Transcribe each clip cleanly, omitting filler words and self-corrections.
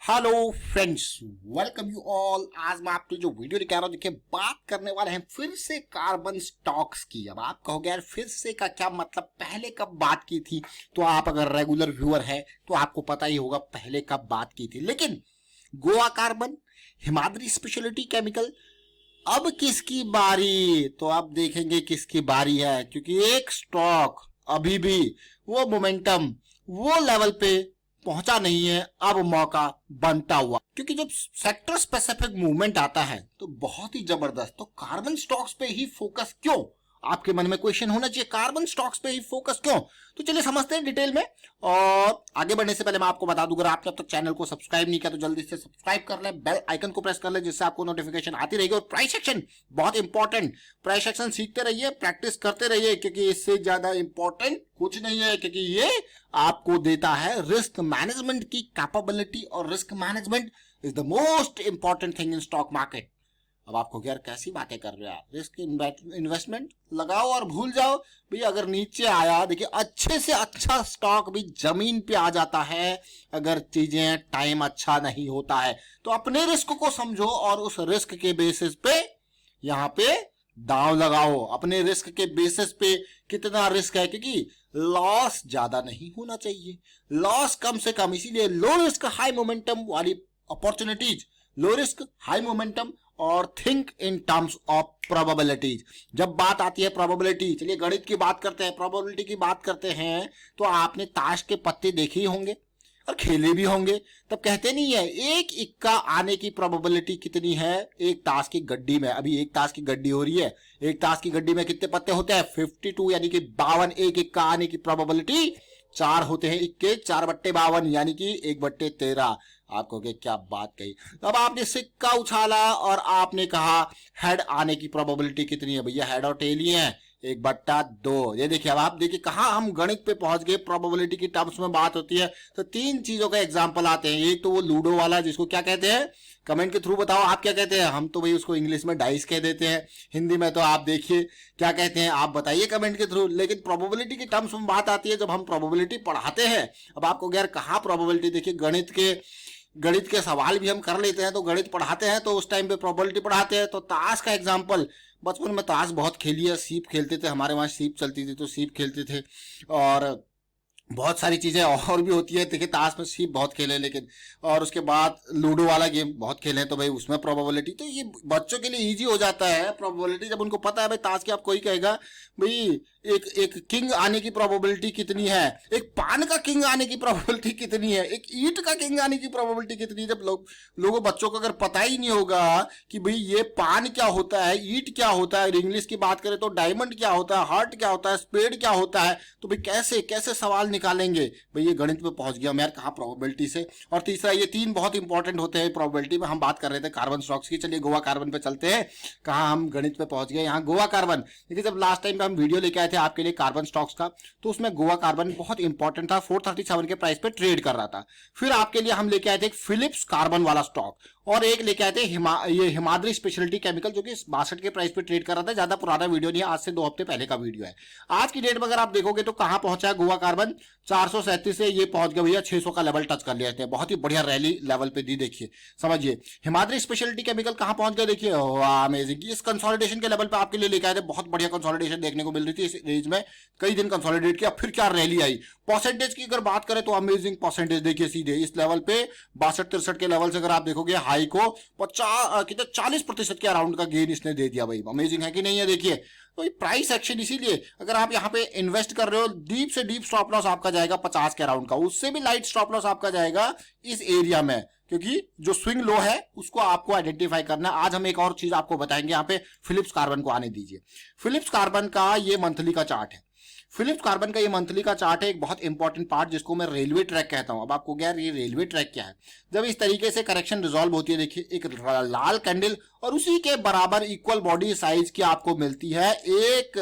Hello friends, welcome you all. आज मैं आपको जो वीडियो लेके आ रहा हूँ, देखिए बात करने वाले हैं फिर से कार्बन स्टॉक्स की। अब आप कहोगे यार फिर से का क्या मतलब, पहले कब बात की थी? तो आप अगर रेगुलर व्यूअर है तो आपको पता ही होगा पहले कब बात की थी। लेकिन Goa carbon, Himadri speciality chemical, अब किसकी बारी? तो आप देखेंगे किसकी बारी है, क्योंकि एक स्टॉक अभी भी वो मोमेंटम, वो लेवल पे पहुंचा नहीं है। अब मौका बनता हुआ, क्योंकि जब सेक्टर स्पेसिफिक मूवमेंट आता है तो बहुत ही जबरदस्त। तो कार्बन स्टॉक्स पे ही फोकस क्यों? आपके मन में क्वेश्चन होना चाहिए, कार्बन स्टॉक्स पे ही फोकस क्यों? तो चलिए समझते हैं डिटेल में। और आगे बढ़ने से पहले मैं आपको बता दूं, अगर आपने अब तक चैनल को सब्सक्राइब नहीं किया तो जल्दी से सब्सक्राइब कर लें, बेल आइकन को प्रेस कर लें, जिससे आपको नोटिफिकेशन आती रहेगी। और प्राइस सेक्शन बहुत इंपॉर्टेंट, प्राइस सेक्शन सीखते रहिए, प्रैक्टिस करते रहिए, क्योंकि इससे ज्यादा इंपॉर्टेंट कुछ नहीं है, क्योंकि ये आपको देता है रिस्क मैनेजमेंट की कैपेबिलिटी। और risk management is the most important thing in stock market. अब आपको यार कैसी बातें कर रहे हो आप? रिस्क इन्वेस्टमेंट लगाओ और भूल जाओ भैया। अगर नीचे आया, देखिए अच्छे से अच्छा स्टॉक भी जमीन पे आ जाता है अगर चीजें टाइम अच्छा नहीं होता है। तो अपने रिस्क को समझो और उस रिस्क के बेसिस पे यहाँ पे दांव लगाओ। अपने रिस्क के बेसिस पे कितना रिस्क है, क्योंकि लॉस ज्यादा नहीं होना चाहिए, लॉस कम से कम। इसीलिए लो रिस्क हाई मोमेंटम वाली opportunities, low risk high momentum, और think in terms of probabilities. जब बात आती है प्रोबेबिलिटी, चलिए गणित की बात करते हैं, प्रोबेबिलिटी की बात करते हैं, तो आपने ताश के पत्ते देखे ही होंगे और खेले भी होंगे। तब कहते नहीं है एक इक्का आने की प्रोबेबिलिटी कितनी है एक ताश की गड्डी में? अभी एक ताश की गड्डी हो रही है, एक ताश की गड्डी में कितने पत्ते होते हैं? 52, यानी कि 52। एक इक्का आने की प्रोबेबिलिटी 4 होते हैं इक्के, 4/52, यानी कि 1/13। आपको क्या बात कही। अब आपने सिक्का उछाला और आपने कहा हेड आने की प्रोबेबिलिटी कितनी है? भैया हेड और टेल ही है, 1/2। ये देखिए, अब आप देखिए कहां हम गणित पे पहुंच गए। प्रोबेबिलिटी की टर्म्स में बात होती है तो 3 चीजों का एग्जांपल आते हैं। एक तो वो लूडो वाला, जिसको क्या कहते हैं, कमेंट के थ्रू बताओ आप क्या कहते हैं। हम तो भाई उसको इंग्लिश में डाइस कह देते हैं, हिंदी में तो आप देखिए क्या कहते हैं, आप बताइए कमेंट के थ्रू। लेकिन प्रोबेबिलिटी की टर्म्स में बात आती है जब हम प्रोबेबिलिटी पढ़ाते हैं। अब आपको यार कहाँ प्रोबेबिलिटी, देखिए गणित के सवाल भी हम कर लेते हैं, तो गणित पढ़ाते हैं तो उस टाइम पे प्रोबेबिलिटी पढ़ाते हैं। तो ताश का एग्जांपल, बचपन में ताश बहुत खेली है, सीप खेलते थे, हमारे वहां सीप चलती थी तो सीप खेलते थे। और बहुत सारी चीजें और भी होती है, देखिए ताश में सीप बहुत खेले, लेकिन और उसके बाद लूडो वाला गेम बहुत खेले, तो भाई उसमें प्रोबेबिलिटी, तो ये बच्चों के लिए इजी हो जाता है प्रोबेबिलिटी। जब उनको पता है भाई ताश की, आप कोई कहेगा भाई एक किंग आने की प्रोबेबिलिटी कितनी है, एक पान का किंग आने की प्रोबेबिलिटी कितनी है, एक ईंट का किंग आने की प्रोबेबिलिटी कितनी है। जब लोगों बच्चों को अगर पता ही नहीं होगा कि भाई ये पान क्या होता है, ईंट क्या होता है, इंग्लिश की बात करें तो डायमंड क्या होता है, हार्ट क्या होता है, स्पेड क्या होता है, तो भाई कैसे कैसे सवाल निकालेंगे? भाई ये गणित में पहुंच गया मैं यार, कहाँ प्रोबेबिलिटी से। और तीसरा, ये 3 बहुत इंपॉर्टेंट होते हैं प्रोबेबिलिटी में। हम बात कर रहे थे कार्बन स्टॉक्स की, चलिए गोवा कार्बन पे चलते हैं। कहाँ हम गणित पे पहुंच गए, यहाँ गोवा कार्बन। देखिए जब लास्ट टाइम पे हम वीडियो लेके आए थे आपके लिए कार्बन स्टॉक्स का, तो उसमें गोवा कार्बन बहुत इंपॉर्टेंट था, 437 के प्राइस पे ट्रेड कर रहा था। फिर आपके लिए हम लेके आए थे एक फिलिप्स कार्बन वाला स्टॉक, और एक लेके आए थे ये हिमाद्री स्पेशलिटी केमिकल, जो कि 62 के प्राइस पे ट्रेड कर रहा था। ज्यादा पुराना वीडियो नहीं है, आज से 2 हफ्ते पहले का वीडियो है। आज की डेट में अगर आप देखोगे तो कहां पहुंचा है गोवा कार्बन, 437 से ये पहुंच गया भैया 600 का लेवल टच कर लिया है। बहुत ही बढ़िया रैली लेवल पे दी, देखिए समझिए। हिमाद्री स्पेशलिटी केमिकल कहां पहुंच गया, देखिए अमेजिंग। इस कंसोलिडेशन के लेवल पे आपके लिए लेके आए थे, बहुत बढ़िया कंसोलिडेशन देखने को मिल रही थी। इस रेंज में कई दिन कंसोलिडेट किया, फिर क्या रैली आई। परसेंटेज की अगर बात करें तो अमेजिंग परसेंटेज, देखिए सीधे इस लेवल पे 62-63 के लेवल से अगर आप देखोगे हाई को 40% के अराउंड का गेन इसने दे दिया। भाई अमेजिंग है कि नहीं है? देखिए तो ये प्राइस एक्शन, इसीलिए अगर आप यहाँ पे इन्वेस्ट कर रहे हो, डीप से डीप स्टॉप लॉस आपका जाएगा 50 के अराउंड का, उससे भी लाइट स्टॉप लॉस आपका जाएगा इस एरिया में, क्योंकि जो स्विंग लो है उसको आपको आइडेंटिफाई करना है। आज हम एक और चीज आपको बताएंगे, यहाँ पे फिलिप्स कार्बन को आने दीजिए। फिलिप्स कार्बन का ये मंथली का चार्ट है, फिलिप्स कार्बन का ये मंथली का चार्ट है, एक बहुत इंपॉर्टेंट पार्ट जिसको मैं रेलवे ट्रैक कहता हूं। अब आपको क्या ये रेलवे ट्रैक क्या है? जब इस तरीके से करेक्शन रिजॉल्व होती है, देखिए एक लाल कैंडल और उसी के बराबर इक्वल बॉडी साइज की आपको मिलती है एक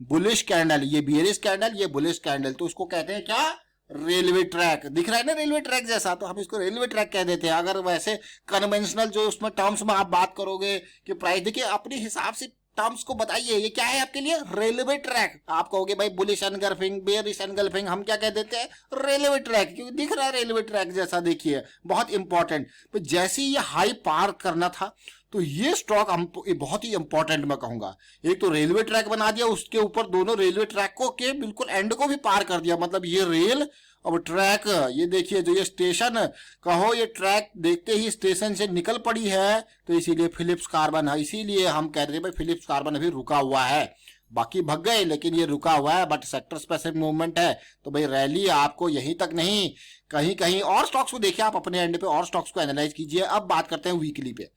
बुलिश कैंडल, ये बियरिश कैंडल, ये बुलिश कैंडल। तो उसको कहते हैं क्या? Railway track. दिख रहा है ना रेलवे ट्रैक जैसा, तो हम इसको रेलवे ट्रैक कह देते हैं। अगर वैसे कन्वेंशनल जो उसमें टर्म्स में आप बात करोगे कि प्राइस, देखिए अपने हिसाब से टर्म्स को बताइए, ये क्या है आपके लिए? Railway track. आप कहोगे भाई बुलिश एनगल्फिंग, बेयरिश एनगल्फिंग, हम क्या कह देते हैं? रेलवे ट्रैक, क्योंकि दिख रहा है रेलवे ट्रैक जैसा, देखिए बहुत इंपॉर्टेंट। तो जैसे ही ये हाई पार करना था तो ये स्टॉक हम बहुत ही इंपॉर्टेंट मैं कहूंगा। एक तो रेलवे ट्रैक बना दिया, उसके ऊपर दोनों रेलवे ट्रैक को के बिल्कुल एंड को भी पार कर दिया, मतलब ये रेल अब ट्रैक, ये देखिए जो ये स्टेशन कहो, ये ट्रैक देखते ही स्टेशन से निकल पड़ी है, तो इसीलिए फिलिप्स कार्बन है। इसीलिए हम कह रहे हैं भाई फिलिप्स कार्बन अभी रुका हुआ है, बाकी भग गए लेकिन ये रुका हुआ है, बट सेक्टर स्पेसिफिक मूवमेंट है। तो भाई रैली आपको यहीं तक नहीं, कहीं कहीं और स्टॉक्स को देखिए आप अपने एंड पे, और स्टॉक्स को एनालाइज कीजिए। अब बात करते हैं वीकली पे।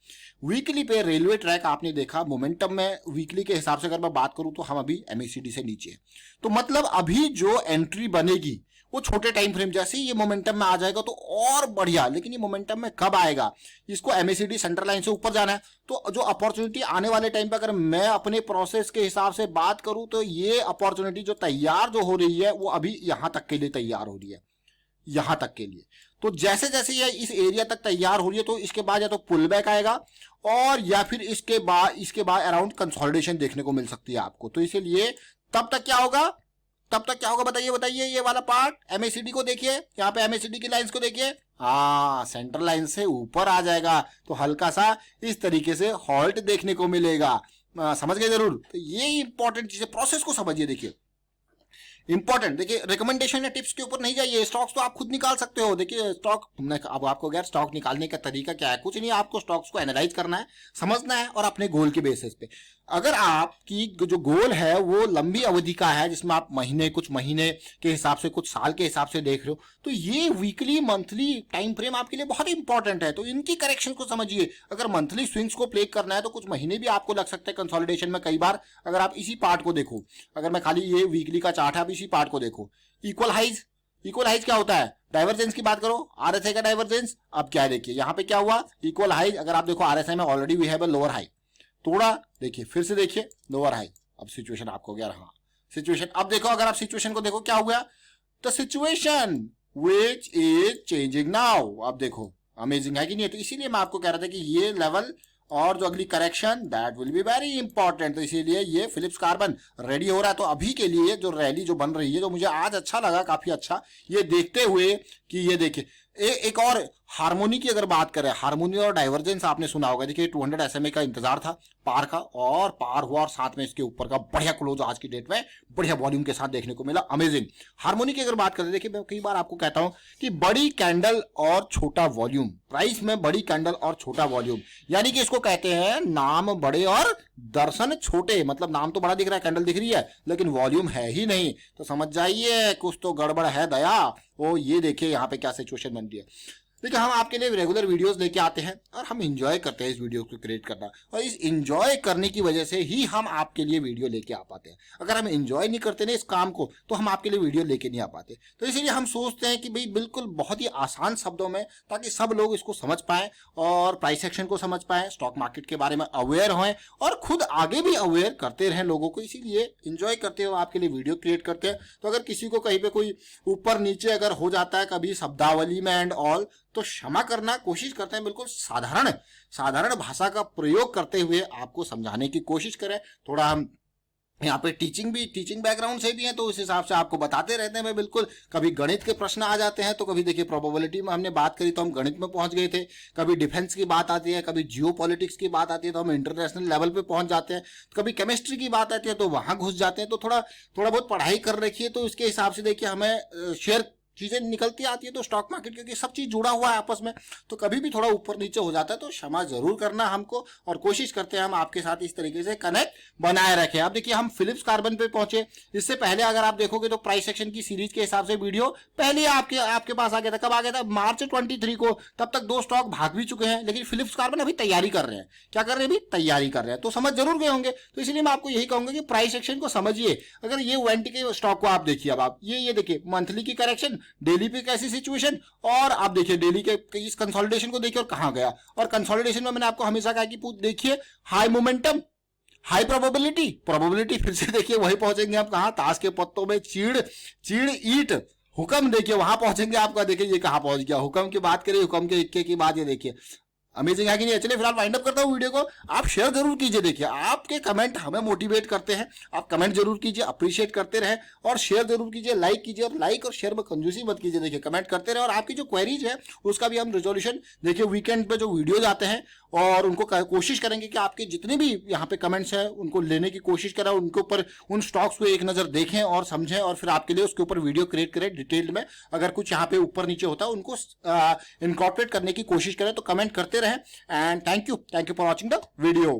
वीकली पे रेलवे ट्रैक आपने देखा, मोमेंटम में वीकली के हिसाब से अगर मैं बात करूं तो हम अभी एमएसीडी से नीचे हैं। तो मतलब अभी जो एंट्री बनेगी वो छोटे टाइम फ्रेम, जैसे ही ये मोमेंटम में आ जाएगा तो और बढ़िया। लेकिन ये मोमेंटम में कब आएगा? इसको एमएसीडी सेंटर लाइन से ऊपर जाना है, तो जो अपॉर्चुनिटी आने वाले टाइम पे अगर मैं अपने प्रोसेस के हिसाब से बात करूं तो ये अपॉर्चुनिटी जो तैयार जो हो रही है वो अभी यहां तक के लिए तैयार हो रही है, यहां तक के लिए। तो जैसे जैसे ये इस एरिया तक तैयार हो रही है तो इसके बाद या तो पुल बैक आएगा और या फिर इसके बाद अराउंड कंसोलिडेशन देखने को मिल सकती है आपको। तो इसीलिए तब तक क्या होगा, बताइए ये वाला पार्ट एमएसीडी को देखिए, यहाँ पे एमएसीडी की लाइंस को देखिए, हाँ सेंटर लाइन से ऊपर आ जाएगा तो हल्का सा इस तरीके से हॉल्ट देखने को मिलेगा। समझ गए जरूर? तो ये इंपॉर्टेंट चीज है, प्रोसेस को समझिए। देखिए इंपॉर्टेंट, देखिए रिकमेंडेशन या टिप्स के ऊपर नहीं जाइए, स्टॉक्स तो आप खुद निकाल सकते हो। देखिए स्टॉक तुमने, अब आपको गैर स्टॉक निकालने का तरीका क्या है? कुछ नहीं, आपको स्टॉक्स को एनालाइज करना है, समझना है और अपने गोल के बेसिस पे। अगर आपकी जो गोल है वो लंबी अवधि का है, जिसमें आप कुछ महीने के हिसाब से, कुछ साल के हिसाब से देख रहे हो, तो ये वीकली मंथली टाइम फ्रेम आपके लिए बहुत इंपॉर्टेंट है। तो इनकी करेक्शन को समझिए। अगर मंथली स्विंग्स को प्ले करना है तो कुछ महीने भी आपको लग सकते हैं कंसोलिडेशन में। कई बार अगर आप इसी पार्ट को देखो, अगर मैं खाली ये वीकली का चार्ट है, आप इसी पार्ट को देखो, इक्वल हाइज क्या होता है? डाइवर्जेंस की बात करो, आरएसआई का डाइवर्जेंस। अब क्या देखिए यहाँ पे क्या हुआ, इक्वल हाइज। अगर आप देखो आरएसआई में already we have a lower high, थोड़ा देखिए फिर से देखिए लोअर हाई। अब सिचुएशन आपको क्या रहा, सिचुएशन अब देखो, अगर आप सिचुएशन को देखो क्या हुआ, the situation which is changing now. अब देखो अमेजिंग है कि नहीं? तो इसीलिए मैं आपको कह रहा था कि ये लेवल और जो अगली correction that will be very important. तो इसीलिए ये फिलिप्स कार्बन रेडी हो रहा है। तो अभी के लिए जो रैली जो बन रही है, जो मुझे आज अच्छा लगा, काफी अच्छा, ये देखते हुए कि ये देखिए एक और हार्मोनी की अगर बात करें, हार्मोनी और डाइवर्जेंस आपने सुना होगा। देखिए 200 SMA का इंतजार था पार का, और पार हुआ, और साथ में इसके ऊपर का बढ़िया क्लोज आज की डेट में बढ़िया वॉल्यूम के साथ देखने को मिला, अमेजिंग। हार्मोनी की अगर बात करें, देखिए मैं कई बार आपको कहता हूं कि बड़ी कैंडल और छोटा वॉल्यूम, प्राइस में बड़ी कैंडल और छोटा वॉल्यूम, यानी कि इसको कहते हैं नाम बड़े और दर्शन छोटे। मतलब नाम तो बड़ा दिख रहा है, कैंडल दिख रही है, लेकिन वॉल्यूम है ही नहीं, तो समझ जाइए कुछ तो गड़बड़ है दया। वो ये देखिए यहाँ पे क्या सिचुएशन बन रही है। देखिए हम आपके लिए रेगुलर वीडियोस लेके आते हैं और हम इंजॉय करते हैं इस वीडियो को क्रिएट करना, और इस इंजॉय करने की वजह से ही हम आपके लिए वीडियो लेके आ पाते हैं। अगर हम इंजॉय नहीं करते ना इस काम को, तो हम आपके लिए वीडियो लेके नहीं आ पाते। तो इसीलिए हम सोचते हैं कि भाई बिल्कुल बहुत ही आसान शब्दों में, ताकि सब लोग इसको समझ पाए और प्राइस एक्शन को समझ पाए, स्टॉक मार्केट के बारे में अवेयर हों और खुद आगे भी अवेयर करते रहें लोगों को। इसीलिए इंजॉय करते हुए आपके लिए वीडियो क्रिएट करते हैं। तो अगर किसी को कहीं पे कोई ऊपर नीचे अगर हो जाता है कभी शब्दावली में एंड ऑल, तो क्षमा करना, कोशिश करते हैं बिल्कुल साधारण भाषा का प्रयोग करते हुए आपको समझाने की कोशिश करें। थोड़ा हम यहाँ पे टीचिंग बैकग्राउंड से भी है, तो उस हिसाब से आपको बताते रहते हैं। मैं बिल्कुल, कभी गणित के प्रश्न आ जाते हैं, तो कभी देखिए प्रोबेबिलिटी में हमने बात करी तो हम गणित में पहुंच गए थे, कभी डिफेंस की बात आती है, कभी जियो पॉलिटिक्स की बात आती है तो हम इंटरनेशनल लेवल पे पहुंच जाते हैं, कभी केमिस्ट्री की बात आती है तो वहां घुस जाते हैं। तो थोड़ा बहुत पढ़ाई कर रखिए, तो इसके हिसाब से देखिए हमें शेयर चीजें निकलती आती है। तो स्टॉक मार्केट क्योंकि सब चीज जुड़ा हुआ है आपस में, तो कभी भी थोड़ा ऊपर नीचे हो जाता है, तो क्षमा जरूर करना हमको, और कोशिश करते हैं हम आपके साथ इस तरीके से कनेक्ट बनाए रखें। अब देखिए हम फिलिप्स कार्बन पे पहुंचे। इससे पहले अगर आप देखोगे तो प्राइस एक्शन की सीरीज के हिसाब से वीडियो पहले आपके पास आ गया था। कब आ गया था? मार्च 23 को। तब तक 2 स्टॉक भाग भी चुके हैं, लेकिन फिलिप्स कार्बन अभी तैयारी कर रहे हैं। क्या कर रहे हैं? अभी तैयारी कर रहे हैं, तो समझ जरूर गए होंगे। तो इसलिए मैं आपको यही कहूंगा कि प्राइस एक्शन को समझिए। अगर ये ONT के स्टॉक को आप देखिए, अब आप ये देखिए मंथली की करेक्शन, डेली पे कैसी सिचुएशन, और आप देखिए डेली के इस कंसोलिडेशन को देखिए और कहां गया। और कंसोलिडेशन में मैंने आपको हमेशा कहा कि देखिए हाई मोमेंटम, हाई प्रोबेबिलिटी फिर से देखिए वही पहुंचेंगे आप कहां? ताश के पत्तों में चीड़ ईट हुक्म, देखिए वहां पहुंचेंगे आपका। देखिए ये कहां पहुंच गया, हुक्म की बात करिए, हुक्म के इक्के की बात, ये देखिए अमेजिंग है कि नहीं? चलिए फिलहाल वाइंड अप करता हूँ वीडियो को। आप शेयर जरूर कीजिए, देखिए आपके कमेंट हमें मोटिवेट करते हैं। आप कमेंट जरूर कीजिए, अप्रिशिएट करते रहे और शेयर जरूर कीजिए, लाइक कीजिए। और लाइक और शेयर में कंजूसी मत कीजिए, देखिए कमेंट करते रहे। और आपकी जो क्वेरीज है उसका भी हम रिजोल्यूशन देखिए वीकेंड पे जो वीडियोज आते हैं और उनको कोशिश करेंगे कि आपके जितने भी यहाँ पे कमेंट्स हैं उनको लेने की कोशिश करें, उनके ऊपर उन स्टॉक्स को एक नजर देखें और समझें और फिर आपके लिए उसके ऊपर वीडियो क्रिएट करें डिटेल्ड में। अगर कुछ यहाँ पे ऊपर नीचे होता है उनको इनकॉर्पोरेट करने की कोशिश करें। तो कमेंट करते रहें and thank you for watching the video.